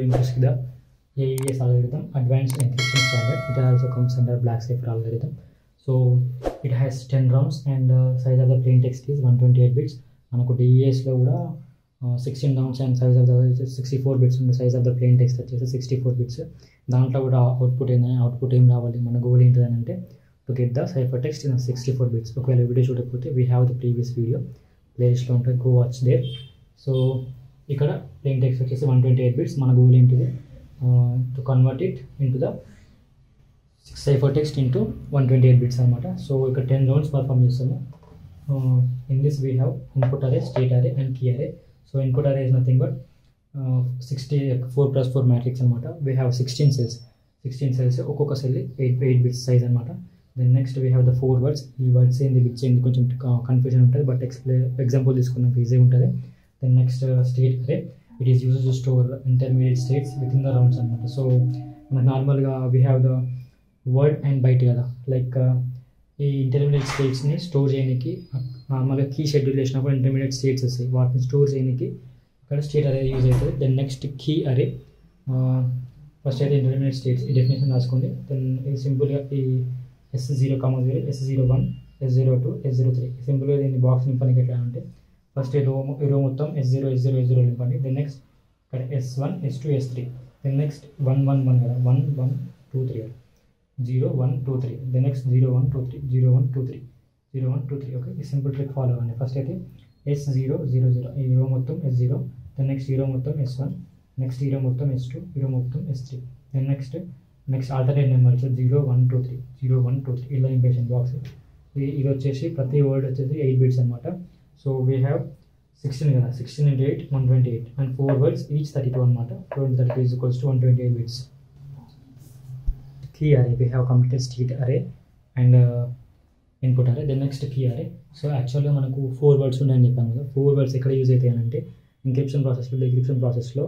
introduce the AES algorithm, Advanced Encryption Standard. It also comes under Black Cipher algorithm. So it has 10 rounds and size of the plain text is 128 bits. మనకు DES లో కూడా 16 rounds and size of the 64 bits ఉంది. Size of the plain text వచ్చేసి 64 bits. దాంట్లో కూడా output ఏం రావాలి, మన గోల్ ఏంటిది అని అంటే to get the cipher text in 64 bits. ఒకవేళ వీడియో చూడకపోతే we have the previous video ప్లేలిస్ట్లో ఉంటుంది, గో వాచ్ దేర్. సో ఇక్కడ ప్లేన్ టెక్స్ట్ వచ్చేసి 128 bits. మన గోల్ ఏంటిది to convert it into the cipher text into 128 bits అనమాట. సో ఇక్కడ 10 rounds పర్ఫామ్ చేస్తాము. In this we have input అరే, స్టేట్ అరే అండ్ కీ అరే. సో ఇన్పుట్ అరే ఇస్ నథింగ్ బట్ 4+4 మ్యాట్రిక్స్ అనమాట. వీ హ్యావ్ 16 cells, ఒక్కొక్క సెల్ 8 bits సైజ్ అనమాట. Then next we have the 4 words. ఈ వర్డ్స్ ఏంది బిట్స్ ఏంది కొంచెం కన్ఫ్యూజన్ ఉంటుంది, బట్ ఎగ్జాంపుల్ తీసుకున్నాక ఈజీ ఉంటుంది. Then next state array, it is use to store intermediate states with in the rounds అనమాట. సో మనకు నార్మల్గా we have the word and byte కదా, లైక్ ఈ ఇంటర్మీడియట్ స్టేట్స్ని స్టోర్ చేయడానికి నార్మల్గా కీ షెడ్యూల్ చేసినప్పుడు ఇంటర్మీడియట్ స్టేట్స్ వస్తాయి, వాటిని స్టోర్ చేయడానికి అక్కడ స్టేట్ అరే యూజ్ అవుతుంది. దెన్ నెక్స్ట్ కీ అరే, ఫస్ట్ అయితే ఇంటర్మీడియట్ స్టేట్స్ ఈ డెఫినేషన్ రాసుకోండి. దెన్ ఇది సింపుల్గా ఈ S0, S01, S02, S03 సింపుల్గా దీన్ని బాక్స్ నింపడానికి ఎట్లా అంటే ఫస్ట్ ఈ రో మొత్తం S0 నింపండి. దెన్ నెక్స్ట్ ఇక్కడ S1, S2, S3. Then next 1 1 1 కదా, 1 1 2 3 0 1 2 3. Then next 0 1 2 3 0 1 2 3 0 1 2 3. ఓకే, ఈ సింపుల్ ట్రిక్ ఫాలో అవ్వండి. ఫస్ట్ అయితే S0 0 0 ఈ రో మొత్తం S0. దెన్ నెక్స్ట్ ఈ రో మొత్తం S1, నెక్స్ట్ ఈ రో మొత్తం S2, ఈ రో మొత్తం S3. Then next alternate numbers 0 1 2 3 0 1 2 3 ఇలా ఇంపేషన్ బాక్స్. ఇది వచ్చేసి ప్రతి వర్డ్ వచ్చేసి 8 bits అనమాట. సో వీ హ్యావ్ 16 కదా, 16 into 8 128 అండ్ 4 words ఈచ్ 32 అనమాట. 32 is equals to 128 bits. Key array, we have completed state array and input array. Then next key array. So యాక్చువల్గా మనకు 4 words ఉన్నాయని చెప్పాను కదా. 4 words ఎక్కడ యూజ్ అవుతాయి అని అంటే ఇంక్రిప్షన్ ప్రాసెస్లో, డిక్రిప్షన్ ప్రాసెస్లో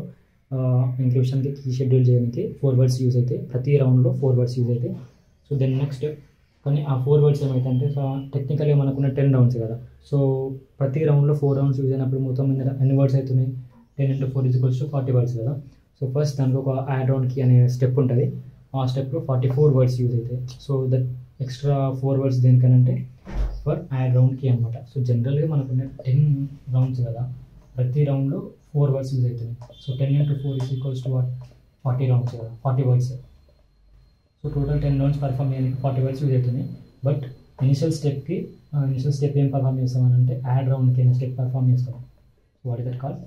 ఇంక్రిప్షన్కి కీ షెడ్యూల్ చేయడానికి 4 words యూజ్ అవుతాయి. ప్రతి రౌండ్లో 4 words యూజ్ అవుతాయి. సో దెన్ నెక్స్ట్ కానీ ఆ 4 words ఏమైతే టెక్నికల్గా మనకున్న 10 rounds కదా. సో ప్రతి రౌండ్లో 4 rounds యూజ్ అయినప్పుడు మొత్తం ఎన్ని వర్డ్స్ అవుతున్నాయి, 10 into 4 is equals to 40 words కదా. సో ఫస్ట్ దానికి ఒక యాడ్ రౌండ్ కీ అనే స్టెప్ ఉంటుంది. ఆ స్టెప్లో 44 words యూజ్ అవుతాయి. సో దట్ ఎక్స్ట్రా 4 words దేనికనంటే ఫర్ యాడ్ రౌండ్ కీ అనమాట. సో జనరల్గా మనకున్న 10 rounds కదా, ప్రతి రౌండ్లో 4 words యూజ్ అవుతుంది. So 10 into 4 is equals to what, 40 rounds కదా, 40 words. So total 10 rounds perform చేయడానికి 40 words యూజ్ అవుతుంది. బట్ ఇనిషియల్ స్టెప్ ఏం పర్ఫామ్ చేస్తామని అంటే యాడ్ రౌండ్కి అనే స్టెప్ పర్ఫామ్ చేస్తాం. What is that call,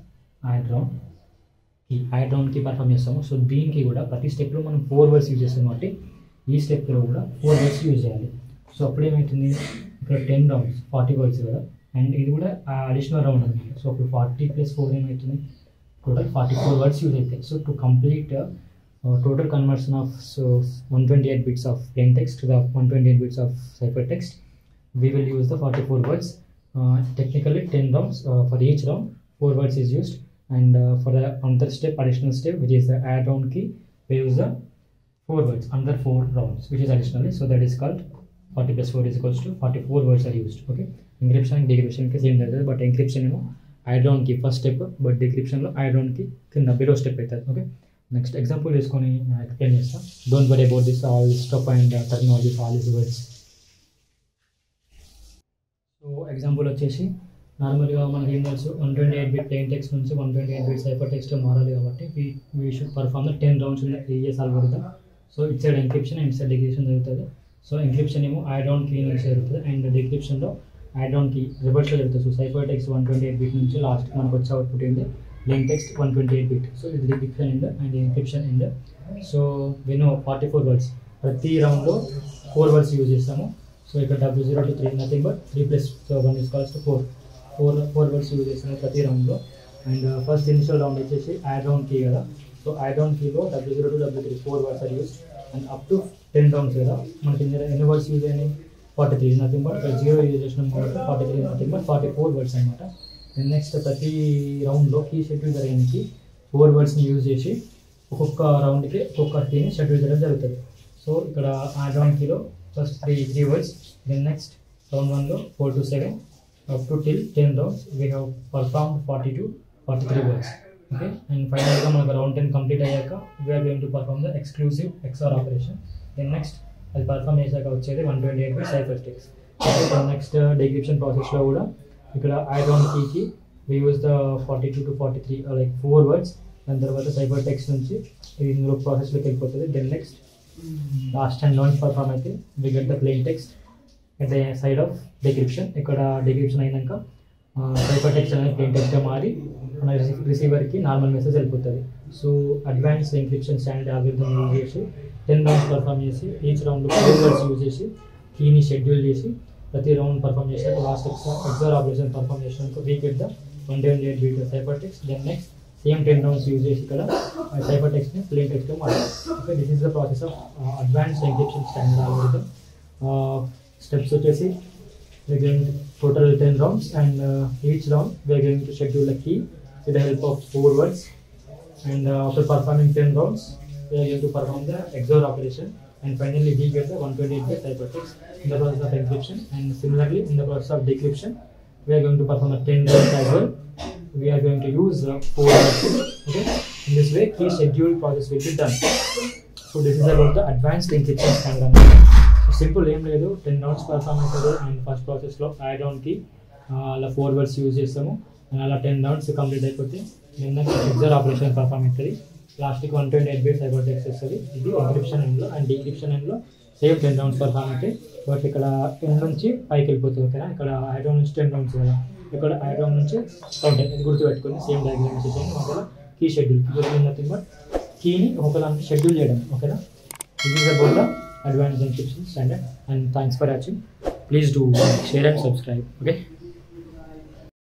add రౌండ్కి పర్ఫామ్ చేస్తాము. సో దీనికి కూడా ప్రతి స్టెప్లో మనం 4 words యూజ్ చేస్తాం కాబట్టి ఈ స్టెప్లో కూడా 4 words యూజ్ చేయాలి. సో అప్పుడు ఏమవుతుంది, ఇక్కడ 10 rounds 40 words కదా, అండ్ ఇది కూడా అడిషనల్ రౌండ్ అనమాట. సో అప్పుడు 40 + 4 ఏమవుతుంది, టోటల్ 44 words యూజ్ అవుతాయి. So to complete total conversion of 128 bits of plain text to the 128 bits of ciphertext, we will use the 44 words. Technically 10 rounds, for each round 4 words is used, and for the another step, additional step, which is the add round key, we use the 4 words under 4 rounds, which is additionally. So that is called 40 + 4 is equals to 44 words are used. Okay, encryption and decryption ki same like that, but encryption add round key first step, but decryption lo add round key kinda below step aitadi. Okay, next example తీసుకొని explain చేస్తాను. Don't worry about this all stuff and technology all this words. So example వచ్చేసి నార్మల్గా మనకి ఏం తెలుసు, 128 bit plain text నుంచి 128 bit cipher text మారాలి కాబట్టి we should perform the 10 rounds in the AES algorithm. So it side encryption and side decryption జరుగుతుంది. So encryption ఏమో యాడ్ రౌండ్ కీ నుంచి జరుగుతుంది, అండ్ డిక్రిప్షన్లో యాడ్ రౌండ్ కీ రివర్స్లో జరుగుతుంది. So cipher text 128 bit నుంచి last మనకు వచ్చే అవుట్పుట్ ఏంటి, plain text 128 bit. So it is decryption in the and encryption in the. So we know 44 words. ప్రతి రౌండ్లో 4 words యూజ్ చేస్తాము. సో ఇక్కడ W0 to 3 nothing but 3 + 1 is equals to 4 words use చేస్తాము ప్రతి రౌండ్లో. అండ్ ఫస్ట్ ఇనిషియల్ రౌండ్ వచ్చేసి add round key కదా. So add round కీలో W0 to W3 4 words are used, and up to 10 rounds కదా మనకి ఎన్ని words యూజ్ అయినాయి, 43 నథింగ్ బట్ 0 యూజ్ చేసినాం కాబట్టి 43 నథింగ్ బట్ 44 words అనమాట. నెక్స్ట్ ప్రతి రౌండ్లో కీ షెడ్యూల్ చేయడానికి 4 wordsని యూజ్ చేసి ఒక్కొక్క రౌండ్కి ఒక్కొక్క కీని షెడ్యూల్ చేయడం జరుగుతుంది. సో ఇక్కడ యాడ్ రౌండ్ కీలో first 3 words, then next round 1లో 4 to 7 up to till 10 rounds we have performed 42 43 words. Okay. And ఫైనల్గా మనకు రౌండ్ 10 కంప్లీట్ అయ్యాక we're going to perform the exclusive XOR operation. Then next అది పర్ఫామ్ చేశాక వచ్చేది 128 bit cipher text. Next decryption ప్రాసెస్లో కూడా ఇక్కడ యాడ్ ఆన్ కీకి we use the 42 to 43 like 4 words. దాని తర్వాత సైఫర్ టెక్స్ట్ నుంచి ఇందులో ప్రాసెస్లోకి వెళ్ళిపోతుంది. Then next last and launch perform అయితే we get the plain text at the side of decryption. ఇక్కడ డిక్రిప్షన్ అయినాక సైఫర్ టెక్స్ట్ అనేది ప్లెయిన్ టెక్స్ట్గా మారి మన రిసీవర్కి నార్మల్ మెసేజ్ వెళ్ళిపోతుంది. So advance encryption standard algorithm use చేసి 10 రౌండ్స్ పర్ఫామ్ చేసి ఈచ్ రౌండ్లో 4 words యూజ్ చేసి కీని షెడ్యూల్ చేసి ప్రతి రౌండ్ పర్ఫామ్ చేశాక లాస్ట్ XOR ఆపరేషన్ పర్ఫామ్ చేసినాక we get the 128 bit cipher text. Then next same 10 rounds use చేసి ఇక్కడ సైఫర్ టెక్స్ట్ని ప్లెయిన్ టెక్స్ట్గా మాట్లాడాలి. Okay, this is the process of advance encryption standard algorithm. Steps వచ్చేసి we are going to total 10 rounds and each round we are going to schedule a key with the help of 4 words, and after performing 10 rounds we are going to perform the XOR operation, and finally we get the 128 bit ciphertext in the process of encryption. And similarly in the process of decryption we are going to perform a 10 rounds as well. We are going to use 4 words. Okay, in this way key schedule process will be done. So this is about the advanced encryption standard. Simple ఏం లేదు, 10 rounds perform అవుతుంది. And first ప్రాసెస్లో add ఆన్కి అలా 4 words use చేస్తాము. అలా 10 rounds complete అయిపోతే నిన్న XOR operation perform అవుతుంది. లాస్ట్కి 128 బిట్ సైఫర్ టెక్స్ట్ వస్తుంది. ఇది ఎన్క్రిప్షన్ ఎండ్లో. అండ్ డిక్రిప్షన్ ఎండ్లో సేమ్ 10 రౌండ్స్ పర్ఫామ్ అవుతాయి. బట్ ఇక్కడ ఎండ్ నుంచి పైకి వెళ్ళిపోతుంది. ఓకేనా, ఇక్కడ యాడ్ ఆన్ నుంచి 10 రౌండ్స్ కదా, ఇక్కడ యాడ్ ఆన్ నుంచి కౌంట్ ఇది గుర్తుపెట్టుకొని సేమ్ డయాగ్రామ్ చేసేయండి. ఒకవేళ కీ షెడ్యూల్ నథింగ్ బట్ కీని ఒకదాన్ని షెడ్యూల్ చేయడం. ఓకేనా, this is about the advanced encryption standard, and thanks for watching. Please do share and subscribe. Okay.